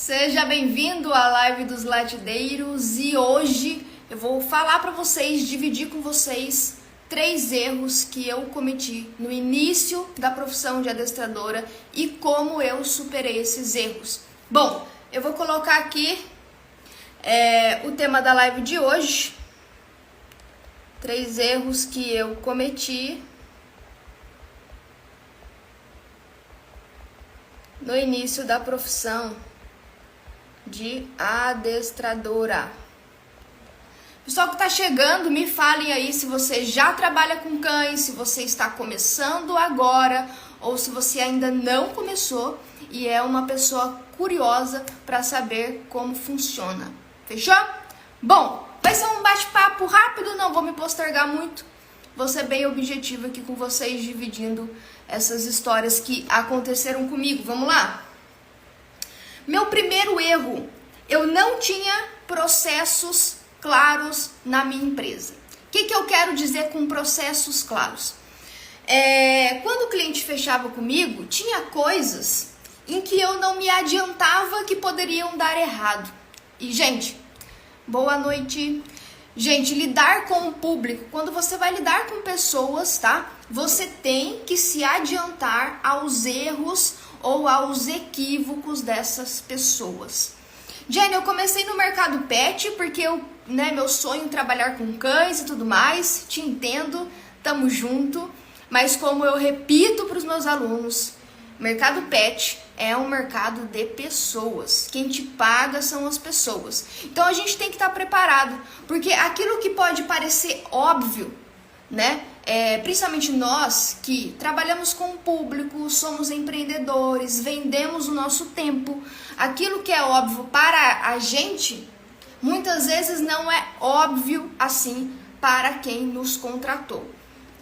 Seja bem-vindo à live dos latideiros e hoje eu vou falar para vocês, dividir com vocês 3 erros que eu cometi no início da profissão de adestradora e como eu superei esses erros. Bom, eu vou colocar aqui o tema da live de hoje, 3 erros que eu cometi no início da profissão de adestradora. Pessoal que está chegando, me falem aí se você já trabalha com cães, se você está começando agora ou se você ainda não começou e é uma pessoa curiosa para saber como funciona. Fechou? Bom, vai ser um bate-papo rápido, não vou me postergar muito. Vou ser bem objetivo aqui com vocês, dividindo essas histórias que aconteceram comigo. Vamos lá? Meu primeiro erro, eu não tinha processos claros na minha empresa. O que eu quero dizer com processos claros? Quando o cliente fechava comigo, tinha coisas em que eu não me adiantava que poderiam dar errado. E, gente, boa noite. Gente, lidar com o público, quando você vai lidar com pessoas, tá? Você tem que se adiantar aos erros ou aos equívocos dessas pessoas. Jenny, eu comecei no mercado pet porque meu sonho é trabalhar com cães e tudo mais. Te entendo, tamo junto. Mas como eu repito para os meus alunos, mercado pet é um mercado de pessoas. Quem te paga são as pessoas. Então a gente tem que estar preparado, porque aquilo que pode parecer óbvio, né? Principalmente nós que trabalhamos com o público, somos empreendedores, vendemos o nosso tempo. Aquilo que é óbvio para a gente, muitas vezes não é óbvio assim para quem nos contratou.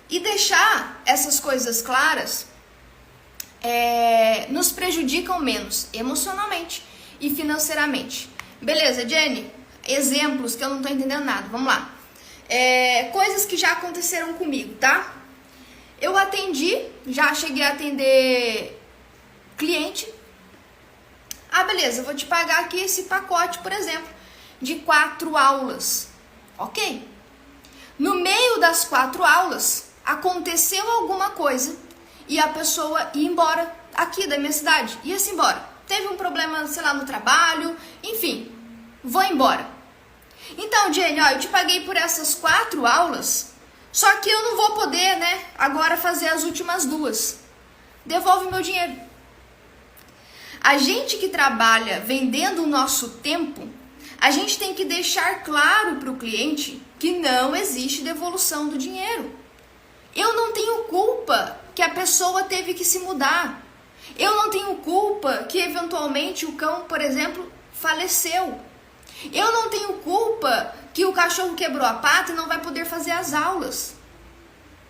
E deixar essas coisas claras nos prejudicam menos emocionalmente e financeiramente. Beleza, Jenny? Exemplos que eu não tô entendendo nada. Vamos lá. Coisas que já aconteceram comigo, tá? Eu atendi, já cheguei a atender cliente. Beleza, eu vou te pagar aqui esse pacote, por exemplo, de 4 aulas. Ok. No meio das 4 aulas, aconteceu alguma coisa e a pessoa ia embora aqui da minha cidade, ia-se embora. Teve um problema, sei lá, no trabalho, enfim, vou embora. Então, Jenny, eu te paguei por essas 4 aulas, só que eu não vou poder, agora fazer as últimas 2. Devolve meu dinheiro. A gente que trabalha vendendo o nosso tempo, a gente tem que deixar claro para o cliente que não existe devolução do dinheiro. Eu não tenho culpa que a pessoa teve que se mudar. Eu não tenho culpa que eventualmente o cão, por exemplo, faleceu. Eu não tenho culpa que o cachorro quebrou a pata e não vai poder fazer as aulas.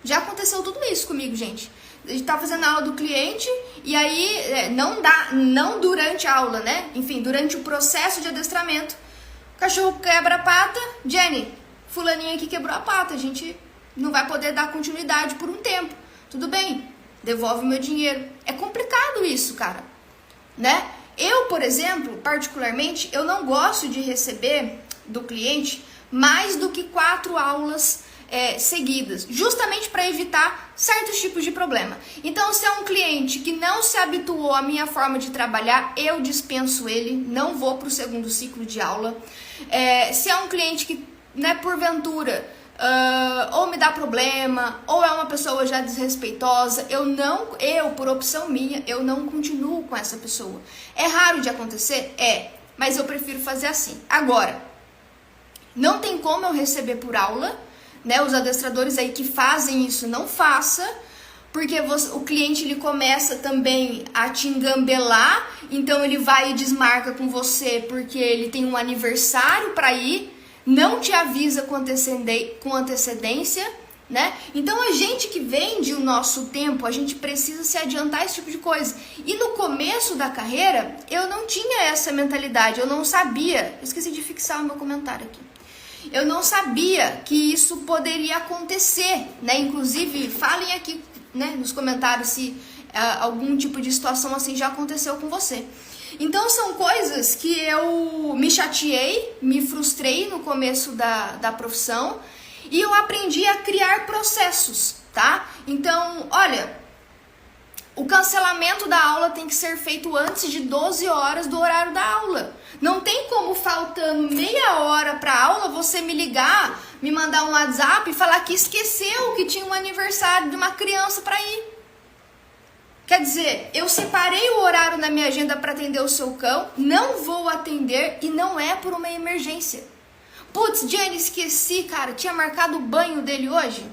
Já aconteceu tudo isso comigo, gente. A gente tá fazendo a aula do cliente e aí não durante a aula, Enfim, durante o processo de adestramento. O cachorro quebra a pata, Jenny, fulaninha aqui quebrou a pata, a gente não vai poder dar continuidade por um tempo. Tudo bem, devolve meu dinheiro. É complicado isso, cara, Eu, por exemplo, particularmente, eu não gosto de receber do cliente mais do que 4 aulas seguidas, justamente para evitar certos tipos de problema. Então, se é um cliente que não se habituou à minha forma de trabalhar, eu dispenso ele, não vou para o segundo ciclo de aula. Se é um cliente que, porventura, ou me dá problema, ou é uma pessoa já desrespeitosa, eu, por opção minha, eu não continuo com essa pessoa. É raro de acontecer? Mas eu prefiro fazer assim. Agora, não tem como eu receber por aula, Os adestradores aí que fazem isso, não faça, porque o cliente ele começa também a te engambelar, então ele vai e desmarca com você porque ele tem um aniversário para ir, não te avisa com antecedência, Então a gente que vende o nosso tempo, a gente precisa se adiantar esse tipo de coisa. E no começo da carreira, eu não tinha essa mentalidade, eu não sabia, esqueci de fixar o meu comentário aqui. Eu não sabia que isso poderia acontecer, Inclusive, falem aqui, nos comentários se algum tipo de situação assim já aconteceu com você. Então são coisas que eu me chateei, me frustrei no começo da profissão e eu aprendi a criar processos, tá? Então, olha, o cancelamento da aula tem que ser feito antes de 12 horas do horário da aula. Não tem como, faltando meia hora para a aula, você me ligar, me mandar um WhatsApp e falar que esqueceu que tinha um aniversário de uma criança para ir. Quer dizer, eu separei o horário na minha agenda para atender o seu cão, não vou atender e não é por uma emergência. Putz, Jenny, esqueci, cara, tinha marcado o banho dele hoje.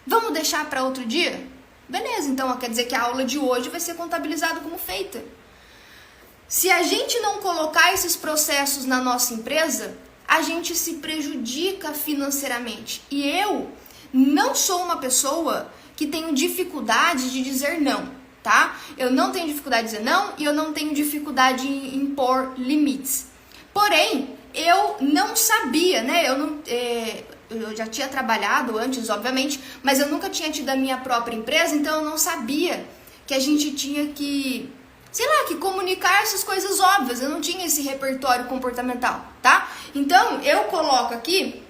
Vamos deixar para outro dia? Beleza, então quer dizer que a aula de hoje vai ser contabilizada como feita. Se a gente não colocar esses processos na nossa empresa, a gente se prejudica financeiramente. E eu não sou uma pessoa que tenho dificuldade de dizer não, tá? Eu não tenho dificuldade de dizer não e eu não tenho dificuldade em impor limites. Porém, eu não sabia, né? Eu já tinha trabalhado antes, obviamente, mas eu nunca tinha tido a minha própria empresa, então eu não sabia que a gente tinha que, sei lá, que comunicar essas coisas óbvias. Eu não tinha esse repertório comportamental, tá? Então, eu coloco aqui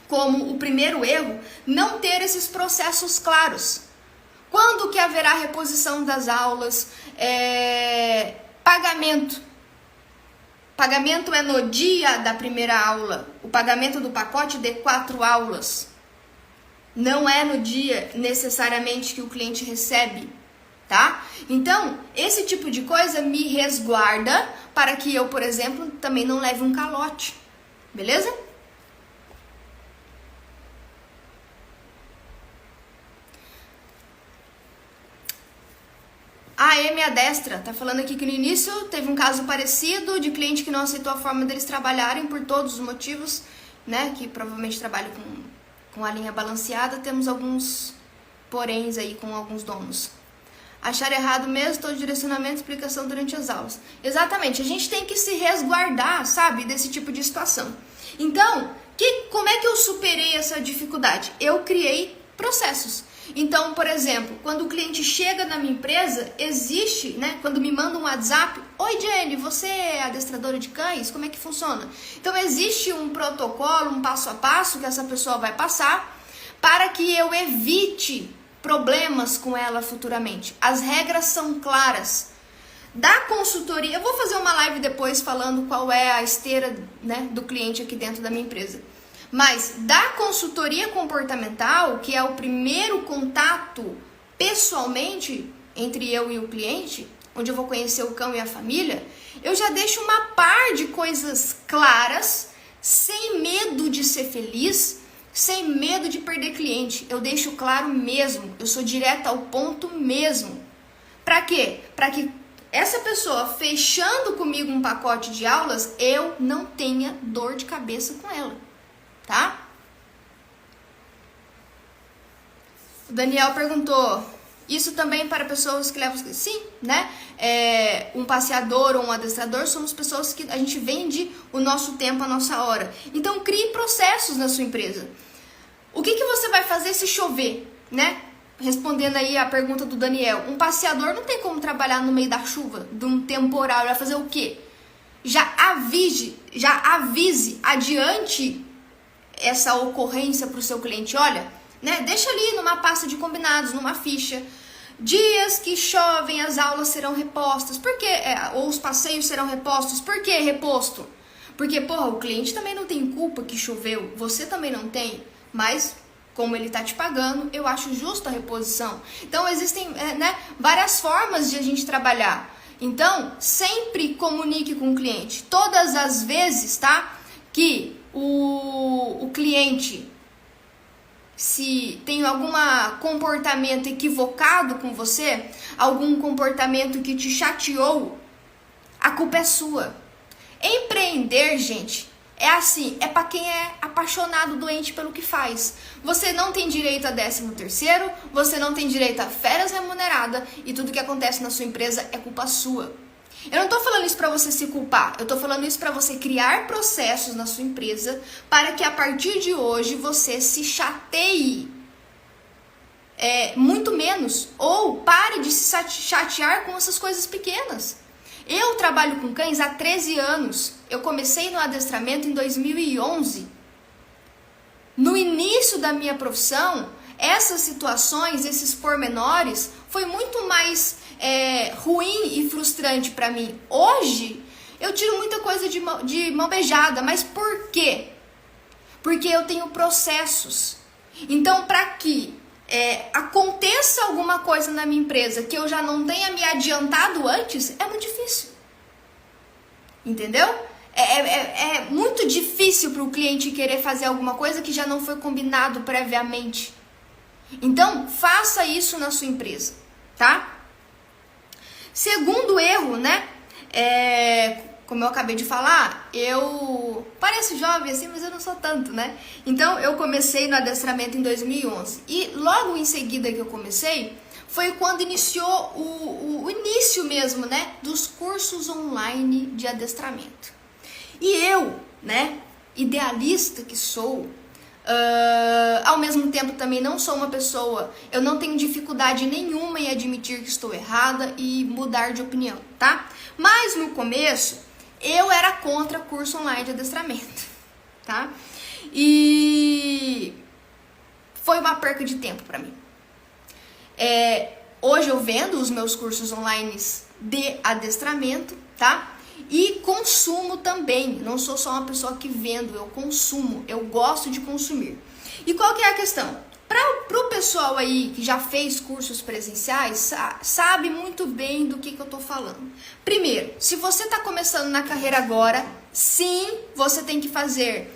como o primeiro erro, não ter esses processos claros. Quando que haverá reposição das aulas? Pagamento. Pagamento é no dia da primeira aula. O pagamento do pacote de 4 aulas. Não é no dia necessariamente que o cliente recebe, tá? Então, esse tipo de coisa me resguarda para que eu, por exemplo, também não leve um calote. Beleza? A Amy Adestra tá falando aqui que no início teve um caso parecido de cliente que não aceitou a forma deles trabalharem por todos os motivos, né? Que provavelmente trabalham com a linha balanceada. Temos alguns poréns aí com alguns donos. Achar errado mesmo todo direcionamento e explicação durante as aulas. Exatamente, a gente tem que se resguardar, sabe, desse tipo de situação. Então, como é que eu superei essa dificuldade? Eu criei processos. Então, por exemplo, quando o cliente chega na minha empresa, existe, né? Quando me manda um WhatsApp, oi Jenny, você é adestradora de cães? Como é que funciona? Então, existe um protocolo, um passo a passo que essa pessoa vai passar para que eu evite problemas com ela futuramente. As regras são claras. Da consultoria, eu vou fazer uma live depois falando qual é a esteira, né, do cliente aqui dentro da minha empresa. Mas da consultoria comportamental, que é o primeiro contato pessoalmente entre eu e o cliente, onde eu vou conhecer o cão e a família, eu já deixo uma par de coisas claras, sem medo de ser feliz, sem medo de perder cliente. Eu deixo claro mesmo, eu sou direta ao ponto mesmo. Para quê? Para que essa pessoa, fechando comigo um pacote de aulas, eu não tenha dor de cabeça com ela. Tá? O Daniel perguntou, isso também para pessoas que levam... Sim, né? Um passeador ou um adestrador somos pessoas que a gente vende o nosso tempo, a nossa hora. Então, crie processos na sua empresa. O que você vai fazer se chover, né? Respondendo aí a pergunta do Daniel, um passeador não tem como trabalhar no meio da chuva, de um temporal, ele vai fazer o quê? Já avise adiante essa ocorrência para o seu cliente, olha, né, deixa ali numa pasta de combinados, numa ficha, dias que chovem as aulas serão repostas, por quê? Ou os passeios serão repostos, por que reposto? Porque, porra, o cliente também não tem culpa que choveu, você também não tem, mas como ele tá te pagando, eu acho justa a reposição. Então, existem várias formas de a gente trabalhar. Então, sempre comunique com o cliente, todas as vezes, tá, que o cliente, se tem algum comportamento equivocado com você, algum comportamento que te chateou, a culpa é sua. Empreender, gente, é assim, é para quem é apaixonado, doente pelo que faz. Você não tem direito a 13º, você não tem direito a férias remuneradas e tudo que acontece na sua empresa é culpa sua. Eu não tô falando isso para você se culpar, eu tô falando isso para você criar processos na sua empresa para que a partir de hoje você se chateie muito menos ou pare de se chatear com essas coisas pequenas. Eu trabalho com cães há 13 anos. Eu comecei no adestramento em 2011. No início da minha profissão, essas situações, esses pormenores, foi muito mais ruim e frustrante para mim. Hoje, eu tiro muita coisa de mão beijada, mas por quê? Porque eu tenho processos. Então, para que aconteça alguma coisa na minha empresa que eu já não tenha me adiantado antes, é muito difícil. Entendeu? É muito difícil para o cliente querer fazer alguma coisa que já não foi combinado previamente. Então, faça isso na sua empresa, tá? Segundo erro, né? Como eu acabei de falar, eu pareço jovem assim, mas eu não sou tanto, né? Então, eu comecei no adestramento em 2011. E logo em seguida que eu comecei, foi quando iniciou o início mesmo, né? Dos cursos online de adestramento. E eu, né? Idealista que sou, ao mesmo tempo também não sou uma pessoa, eu não tenho dificuldade nenhuma em admitir que estou errada e mudar de opinião, tá? Mas no começo, eu era contra curso online de adestramento, tá? E foi uma perca de tempo pra mim. Hoje eu vendo os meus cursos online de adestramento, tá? E consumo também, não sou só uma pessoa que vendo, eu consumo, eu gosto de consumir. E qual que é a questão? Para o pessoal aí que já fez cursos presenciais, sabe muito bem do que eu tô falando. Primeiro, se você está começando na carreira agora, sim, você tem que fazer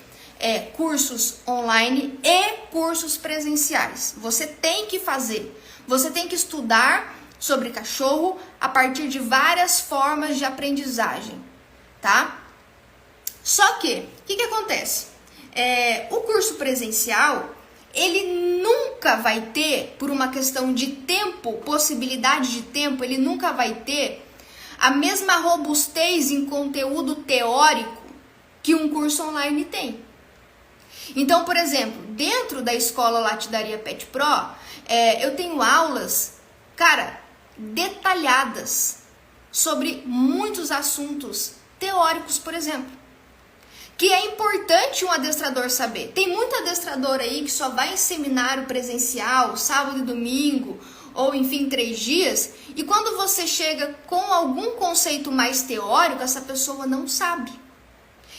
cursos online e cursos presenciais. Você tem que fazer, você tem que estudar sobre cachorro a partir de várias formas de aprendizagem, tá? Só que, o que acontece? O curso presencial, ele nunca vai ter, por uma questão de tempo, possibilidade de tempo, ele nunca vai ter a mesma robustez em conteúdo teórico que um curso online tem. Então, por exemplo, dentro da escola Latidaria Pet Pro, eu tenho aulas, cara, detalhadas sobre muitos assuntos teóricos, por exemplo, que é importante um adestrador saber. Tem muito adestrador aí que só vai em seminário presencial, sábado e domingo, ou enfim, 3 dias, e quando você chega com algum conceito mais teórico, essa pessoa não sabe.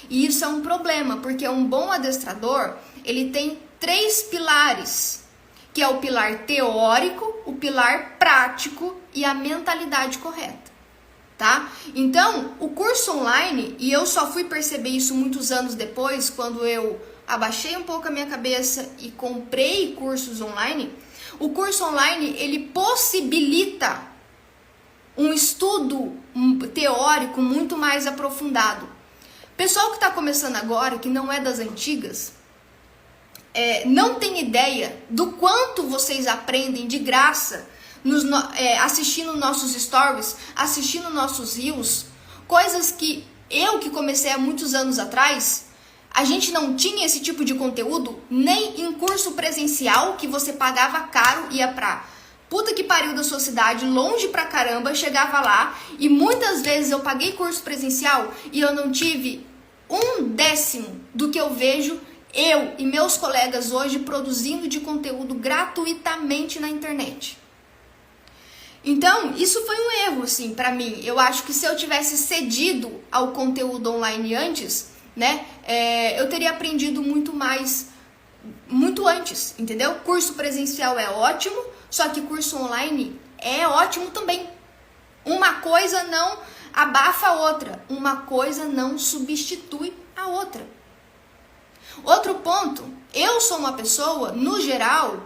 E isso é um problema, porque um bom adestrador, ele tem 3 pilares, que é o pilar teórico, o pilar prático e a mentalidade correta, tá? Então, o curso online, e eu só fui perceber isso muitos anos depois, quando eu abaixei um pouco a minha cabeça e comprei cursos online, o curso online, ele possibilita um estudo teórico muito mais aprofundado. Pessoal que está começando agora, que não é das antigas, não tem ideia do quanto vocês aprendem de graça assistindo nossos stories, assistindo nossos reels, coisas que eu que comecei há muitos anos atrás, a gente não tinha esse tipo de conteúdo nem em curso presencial, que você pagava caro, ia pra puta que pariu da sua cidade, longe pra caramba, chegava lá e muitas vezes eu paguei curso presencial e eu não tive 1/10 do que eu vejo eu e meus colegas hoje produzindo de conteúdo gratuitamente na internet. Então, isso foi um erro, assim, pra mim. Eu acho que se eu tivesse cedido ao conteúdo online antes, né, eu teria aprendido muito mais, muito antes, entendeu? Curso presencial é ótimo, só que curso online é ótimo também. Uma coisa não abafa a outra, uma coisa não substitui a outra. Outro ponto, eu sou uma pessoa, no geral,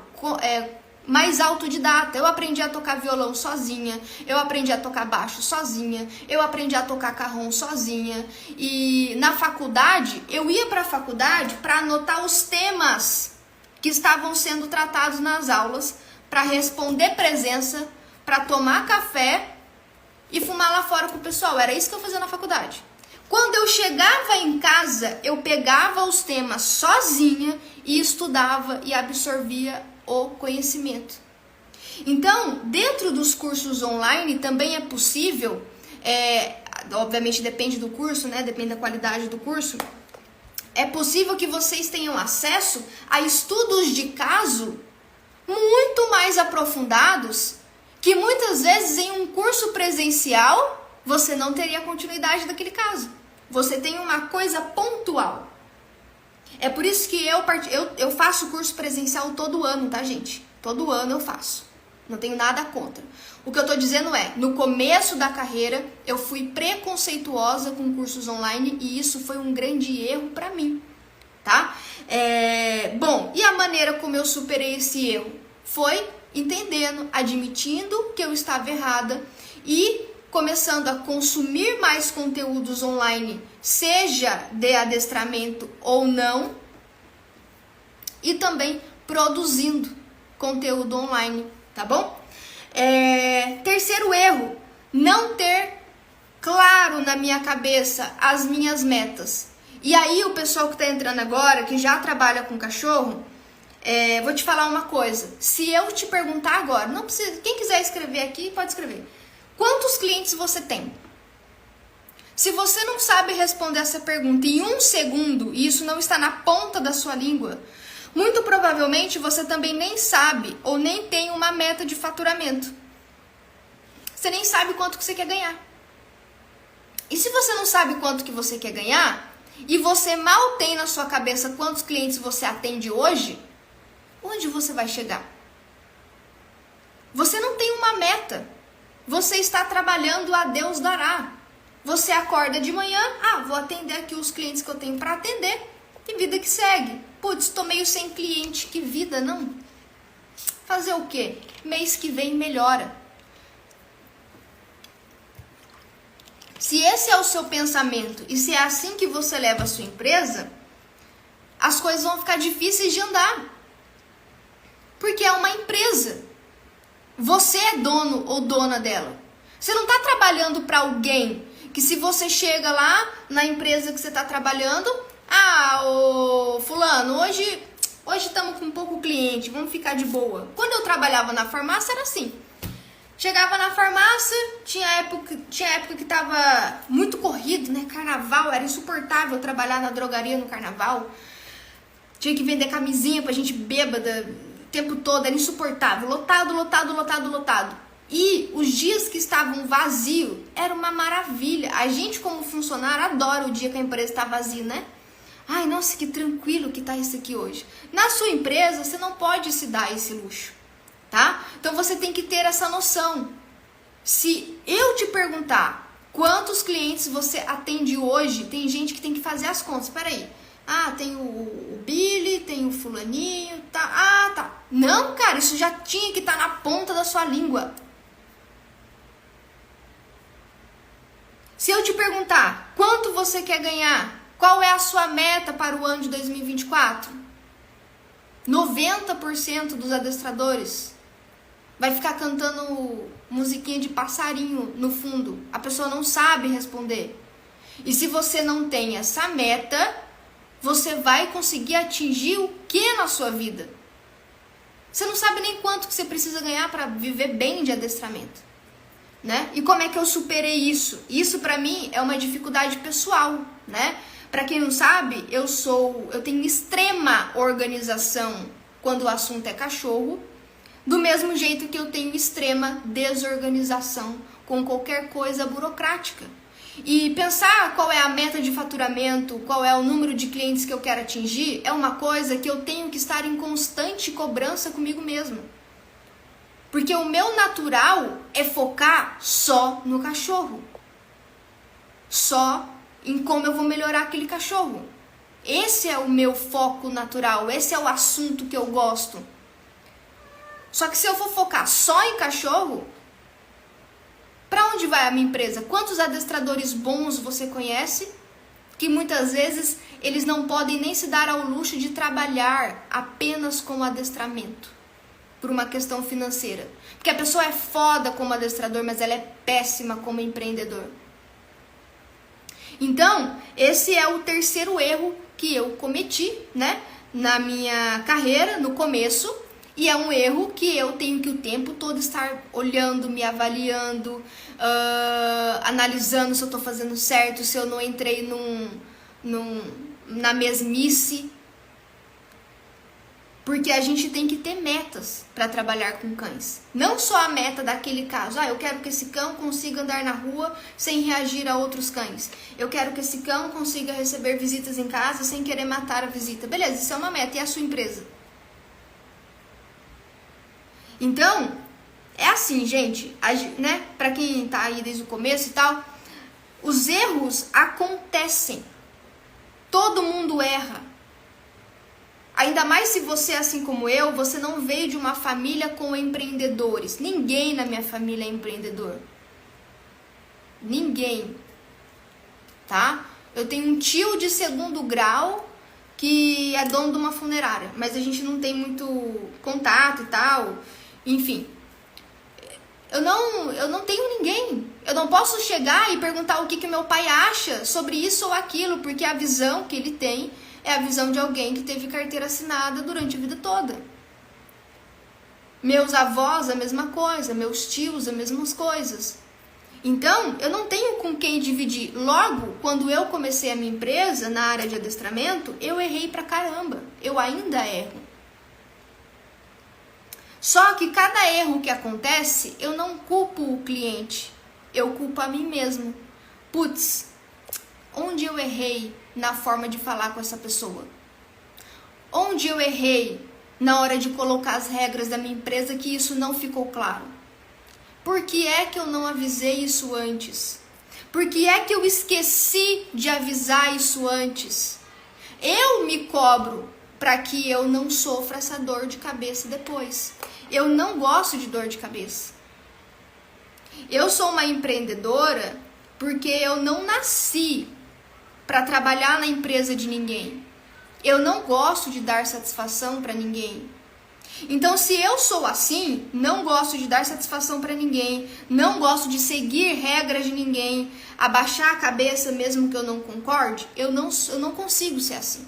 mais autodidata. Eu aprendi a tocar violão sozinha, eu aprendi a tocar baixo sozinha, eu aprendi a tocar carrom sozinha. E na faculdade, eu ia para a faculdade para anotar os temas que estavam sendo tratados nas aulas, para responder presença, para tomar café e fumar lá fora com o pessoal. Era isso que eu fazia na faculdade. Quando eu chegava em casa, eu pegava os temas sozinha e estudava e absorvia o conhecimento. Então, dentro dos cursos online também é possível obviamente depende do curso, né? Depende da qualidade do curso. É possível que vocês tenham acesso a estudos de caso muito mais aprofundados, que muitas vezes em um curso presencial você não teria continuidade daquele caso. Você tem uma coisa pontual. É por isso que eu faço curso presencial todo ano, tá, gente? Todo ano eu faço. Não tenho nada contra. O que eu tô dizendo é, no começo da carreira, eu fui preconceituosa com cursos online e isso foi um grande erro pra mim, tá? Bom, e a maneira como eu superei esse erro? Foi entendendo, admitindo que eu estava errada e começando a consumir mais conteúdos online, seja de adestramento ou não, e também produzindo conteúdo online, tá bom? Terceiro erro, não ter claro na minha cabeça as minhas metas. E aí o pessoal que tá entrando agora, que já trabalha com cachorro, vou te falar uma coisa. Se eu te perguntar agora, não precisa, quem quiser escrever aqui, pode escrever. Quantos clientes você tem? Se você não sabe responder essa pergunta em 1 segundo, e isso não está na ponta da sua língua, muito provavelmente você também nem sabe ou nem tem uma meta de faturamento. Você nem sabe quanto que você quer ganhar. E se você não sabe quanto que você quer ganhar, e você mal tem na sua cabeça quantos clientes você atende hoje, onde você vai chegar? Você não tem uma meta. Você está trabalhando a Deus dará. Você acorda de manhã, vou atender aqui os clientes que eu tenho para atender, e vida que segue. Putz, tô meio sem cliente, que vida, não? Fazer o quê? Mês que vem melhora. Se esse é o seu pensamento e se é assim que você leva a sua empresa, as coisas vão ficar difíceis de andar. Porque é uma empresa. Você é dono ou dona dela. Você não está trabalhando para alguém que se você chega lá na empresa que você está trabalhando, ô fulano, hoje estamos com pouco cliente, vamos ficar de boa. Quando eu trabalhava na farmácia era assim. Chegava na farmácia, tinha época que tava muito corrido, né? Carnaval, era insuportável trabalhar na drogaria no carnaval. Tinha que vender camisinha pra gente bêbada o tempo todo, era insuportável. Lotado. E os dias que estavam vazios, era uma maravilha. A gente como funcionário adora o dia que a empresa tá vazia, né? Ai, nossa, que tranquilo que tá isso aqui hoje. Na sua empresa, você não pode se dar esse luxo. Tá? Então você tem que ter essa noção. Se eu te perguntar quantos clientes você atende hoje, tem gente que tem que fazer as contas. Peraí, tem o Billy, tem o fulaninho, tá? Tá. Não, cara, isso já tinha que estar na ponta da sua língua. Se eu te perguntar quanto você quer ganhar, qual é a sua meta para o ano de 2024? 90% dos adestradores vai ficar cantando musiquinha de passarinho no fundo. A pessoa não sabe responder. E se você não tem essa meta, você vai conseguir atingir o que na sua vida? Você não sabe nem quanto que você precisa ganhar para viver bem de adestramento, né? E como é que eu superei isso? Isso para mim é uma dificuldade pessoal, né? Para quem não sabe, eu tenho extrema organização quando o assunto é cachorro. Do mesmo jeito que eu tenho extrema desorganização com qualquer coisa burocrática. E pensar qual é a meta de faturamento, qual é o número de clientes que eu quero atingir, é uma coisa que eu tenho que estar em constante cobrança comigo mesma. Porque o meu natural é focar só no cachorro. Só em como eu vou melhorar aquele cachorro. Esse é o meu foco natural, esse é o assunto que eu gosto. Só que se eu for focar só em cachorro, para onde vai a minha empresa? Quantos adestradores bons você conhece? Que muitas vezes eles não podem nem se dar ao luxo de trabalhar apenas com adestramento, por uma questão financeira. Porque a pessoa é foda como adestrador, mas ela é péssima como empreendedor. Então, esse é o terceiro erro que eu cometi, né, na minha carreira, no começo. E é um erro que eu tenho que o tempo todo estar olhando, me avaliando, analisando se eu tô fazendo certo, se eu não entrei na mesmice. Porque a gente tem que ter metas para trabalhar com cães. Não só a meta daquele caso. Eu quero que esse cão consiga andar na rua sem reagir a outros cães. Eu quero que esse cão consiga receber visitas em casa sem querer matar a visita. Beleza, isso é uma meta. E a sua empresa? Então, é assim, gente. Né? Para quem tá aí desde o começo e tal, os erros acontecem. Todo mundo erra. Ainda mais se você, assim como eu, você não veio de uma família com empreendedores. Ninguém na minha família é empreendedor. Ninguém. Tá? Eu tenho um tio de 2º grau que é dono de uma funerária, mas a gente não tem muito contato e tal. Enfim. Eu não tenho ninguém. Eu não posso chegar e perguntar o que meu pai acha sobre isso ou aquilo, porque a visão que ele tem é a visão de alguém que teve carteira assinada durante a vida toda. Meus avós, a mesma coisa. Meus tios, as mesmas coisas. Então, eu não tenho com quem dividir. Logo, quando eu comecei a minha empresa na área de adestramento, eu errei pra caramba. Eu ainda erro. Só que cada erro que acontece, eu não culpo o cliente. Eu culpo a mim mesmo. Putz, onde eu errei na forma de falar com essa pessoa? Onde eu errei na hora de colocar as regras da minha empresa que isso não ficou claro? Por que é que eu não avisei isso antes? Por que é que eu esqueci de avisar isso antes? Eu me cobro para que eu não sofra essa dor de cabeça depois. Eu não gosto de dor de cabeça. Eu sou uma empreendedora porque eu não nasci para trabalhar na empresa de ninguém. Eu não gosto de dar satisfação para ninguém. Então, se eu sou assim, não gosto de dar satisfação para ninguém, não gosto de seguir regras de ninguém, abaixar a cabeça mesmo que eu não concorde, eu não consigo ser assim.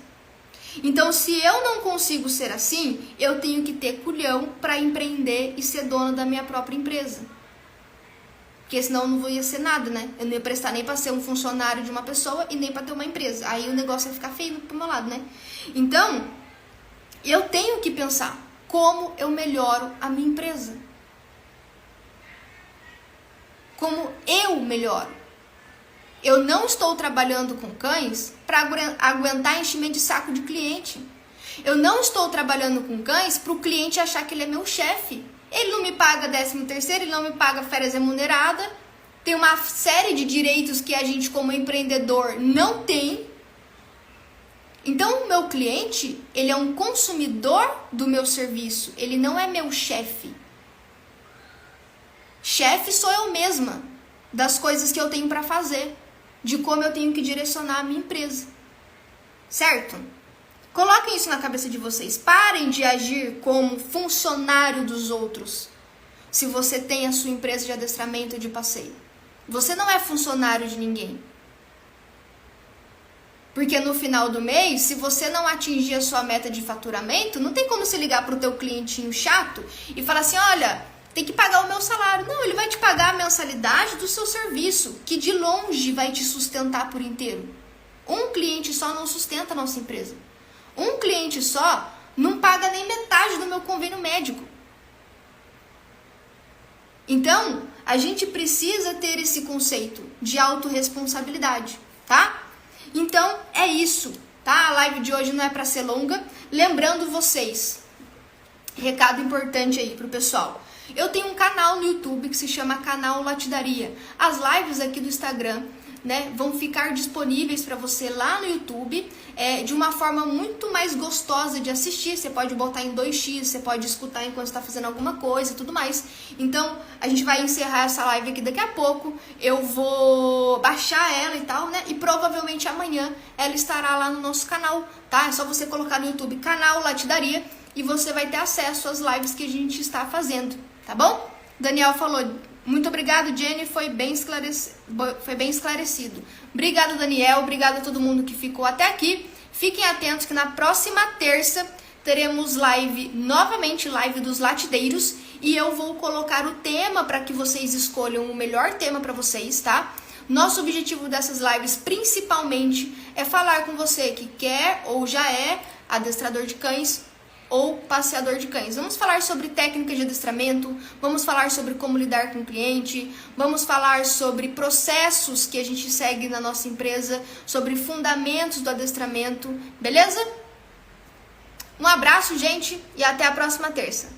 Então, se eu não consigo ser assim, eu tenho que ter culhão para empreender e ser dona da minha própria empresa. Porque senão não ia ser nada, né? Eu não ia prestar nem para ser um funcionário de uma pessoa e nem para ter uma empresa. Aí o negócio ia ficar feio pro meu lado, né? Então, eu tenho que pensar como eu melhoro a minha empresa. Como eu melhoro. Eu não estou trabalhando com cães para aguentar enchimento de saco de cliente. Eu não estou trabalhando com cães para o cliente achar que ele é meu chefe. Ele não me paga 13º, ele não me paga férias remunerada. Tem uma série de direitos que a gente como empreendedor não tem. Então o meu cliente, ele é um consumidor do meu serviço. Ele não é meu chefe. Chefe sou eu mesma, das coisas que eu tenho para fazer, de como eu tenho que direcionar a minha empresa. Certo? Coloquem isso na cabeça de vocês. Parem de agir como funcionário dos outros. Se você tem a sua empresa de adestramento e de passeio. Você não é funcionário de ninguém. Porque no final do mês, se você não atingir a sua meta de faturamento, não tem como você ligar para o teu clientinho chato e falar assim, olha, tem que pagar o meu salário. Não, ele vai te pagar a mensalidade do seu serviço, que de longe vai te sustentar por inteiro. Um cliente só não sustenta a nossa empresa. Um cliente só não paga nem metade do meu convênio médico. Então, a gente precisa ter esse conceito de autorresponsabilidade, tá? Então, é isso, tá? A live de hoje não é para ser longa. Lembrando vocês, recado importante aí pro pessoal. Eu tenho um canal no YouTube que se chama Canal Latidaria. As lives aqui do Instagram, né, vão ficar disponíveis para você lá no YouTube, de uma forma muito mais gostosa de assistir. Você pode botar em 2x, você pode escutar enquanto está fazendo alguma coisa e tudo mais. Então, a gente vai encerrar essa live aqui daqui a pouco. Eu vou baixar ela e tal, né? E provavelmente amanhã ela estará lá no nosso canal, tá? É só você colocar no YouTube Canal Latidaria e você vai ter acesso às lives que a gente está fazendo, tá bom? Daniel falou... Muito obrigado, Jenny, foi bem esclarecido. Obrigado, Daniel, obrigado a todo mundo que ficou até aqui. Fiquem atentos que na próxima terça teremos live, novamente live dos latideiros, e eu vou colocar o tema para que vocês escolham o melhor tema para vocês, tá? Nosso objetivo dessas lives, principalmente, é falar com você que quer ou já é adestrador de cães ou passeador de cães. Vamos falar sobre técnicas de adestramento, vamos falar sobre como lidar com o cliente, vamos falar sobre processos que a gente segue na nossa empresa, sobre fundamentos do adestramento, beleza? Um abraço, gente, e até a próxima terça.